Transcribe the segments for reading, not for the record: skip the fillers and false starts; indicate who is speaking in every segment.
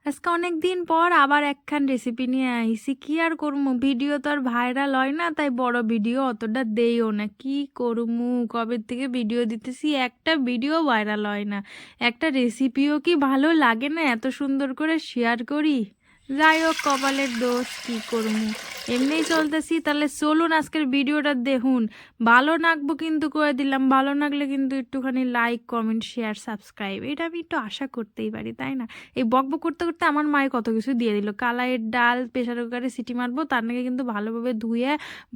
Speaker 1: আজকে অনেক দিন পর আবার একখান রেসিপি নিয়ে আইছি। কি আর করবো, ভিডিও তো আর ভাইরাল হয় না, তাই বড় ভিডিও অতটা দেইও না। কি করবো, কবে থেকে ভিডিও দিতেছি, একটা ভিডিও ভাইরাল হয় না। একটা রেসিপিও কি ভালো লাগে না এত সুন্দর করে শেয়ার করি? যাই হোক, কপালের দোষ, কি করবো, এমনিই চলতেছি। তাহলে চলুন আজকের ভিডিওটা দেখুন। ভালো লাগবো কিন্তু, করে দিলাম। ভালো লাগলে কিন্তু একটুখানি লাইক, কমেন্ট, শেয়ার, সাবস্ক্রাইব, এটা আমি একটু আশা করতেই পারি, তাই না? এই বকবক করতে করতে আমার মায়ে কত কিছু দিয়ে দিল। কালাইয়ের ডাল প্রেসার কুকারে সিটি মারবো, তার নাকি কিন্তু ভালোভাবে ধুয়ে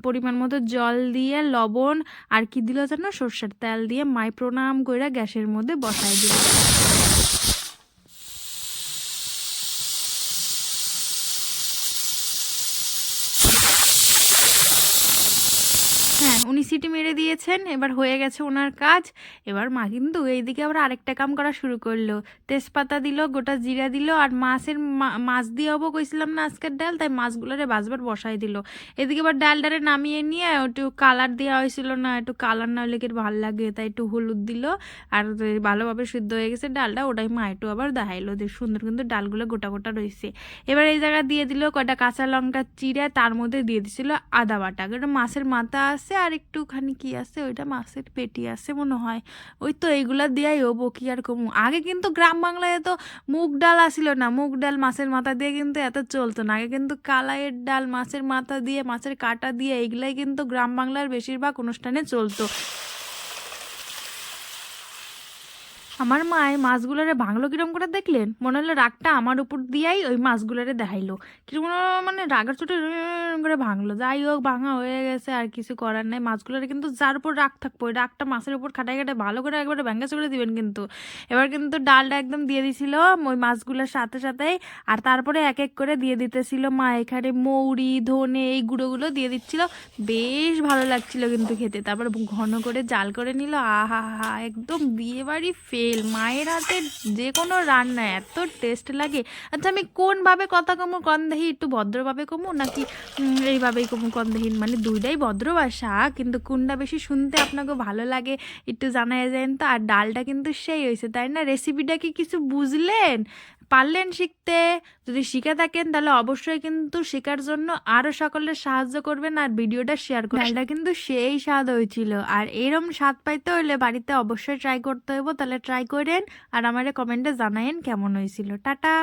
Speaker 1: পরিমাণ মতো জল দিয়ে লবণ আর কি দিল জানো, সর্ষের তেল দিয়ে মায় প্রণাম করে গ্যাসের মধ্যে বসাই দিল। হ্যাঁ, উনি সিটি মেরে দিয়েছেন, এবার হয়ে গেছে ওনার কাজ। এবার মা কিন্তু এইদিকে আবার আরেকটা কাম করা শুরু করলো। তেজপাতা দিল, গোটা জিরা দিল, আর মাছ দিয়ে হবো কইছিলাম না আজকের ডাল, তাই মাছগুলোরে বাজবার বসাই দিল। এদিকে আবার ডালটারে নামিয়ে নিয়ে একটু কালার দেওয়া হয়েছিল না, একটু কালার না হলে কি ভাল লাগে, তাই একটু হলুদ দিল। আর ভালোভাবে সিদ্ধ হয়ে গেছে ডালটা, ওটাই মা একটু আবার দেখাইলো যে সুন্দর কিন্তু ডালগুলো গোটা গোটা রয়েছে। এবার এই জায়গায় দিয়ে দিল কয়টা কাঁচা লঙ্কা চিড়ে, তার মধ্যে দিয়ে দিছিল আদা বাটা। ওটা মাছের মাথা আছে আর একটুখানি কি আছে, ওইটা মাছের পেটি আছে মনে হয়। ওই তো এইগুলা দিয়াই হবো, কি আর কমু। আগে কিন্তু গ্রাম বাংলায় তো মুগ ডাল আসিল না, মুগ ডাল মাছের মাথা দিয়ে কিন্তু এত চলতো না। আগে কিন্তু কালাইয়ের ডাল মাছের মাথা দিয়ে, মাছের কাটা দিয়ে, এইগুলাই কিন্তু গ্রাম বাংলার বেশিরভাগ অনুষ্ঠানে চলতো। আমার মায় মাছগুলারে ভাঙলো কিরম করে দেখলেন? মনে হলো রাগটা আমার উপর দিয়াই ওই মাছগুলারে দেখাইলো। কিরকম মানে রাগের চোটে করে ভাঙলো। যাই হোক, ভাঙা হয়ে গেছে, আর কিছু করার নাই। মাছগুলারে কিন্তু যার উপর রাগ থাকবো, ওই রাগটা মাছের উপর খাটাই খাটাই ভালো করে একবারে ভেঙ্গে চড়ে দিবেন কিন্তু। এবার কিন্তু ডালটা একদম দিয়ে দিছিল ওই মাছগুলোর সাথে সাথেই। আর তারপরে এক এক করে দিয়ে দিতেছিল মা এখানে মৌরি, ধনে, এই গুঁড়োগুলো দিয়ে দিচ্ছিল। বেশ ভালো লাগছিল কিন্তু খেতে। তারপর ঘন করে জাল করে নিল। আহা হা, একদম বিয়ে বাড়ি ফেল। মায়ের হাতে যে কোনো রান্না এত টেস্ট লাগে। আচ্ছা, আমি কোনভাবে কথা কমু কন দেখি, একটু ভদ্রভাবে কমু নাকি এইভাবেই কমু কন দেখি? মানে দুইটাই ভদ্র ভাষা, কিন্তু কোনটা বেশি শুনতে আপনাকে ভালো লাগে একটু জানাই যায় তো। আর ডালটা কিন্তু সেই হয়েছে, তাই না? রেসিপিটা কি কিছু বুঝলেন? পারলেন শিখতে? যদি শিখে থাকেন তাহলে অবশ্যই কিন্তু শেখার জন্য আরো সকলের সাহায্য করবেন আর ভিডিওটা শেয়ার করবেন। ডালটা কিন্তু সেই স্বাদ হয়েছিল, আর এরম স্বাদ পাইতে হইলে বাড়িতে অবশ্যই ট্রাই করতে হইব। তাহলে ট্রাই করেন আর আমারে কমেন্টে জানাইন কেমন হয়েছিল। টাটা।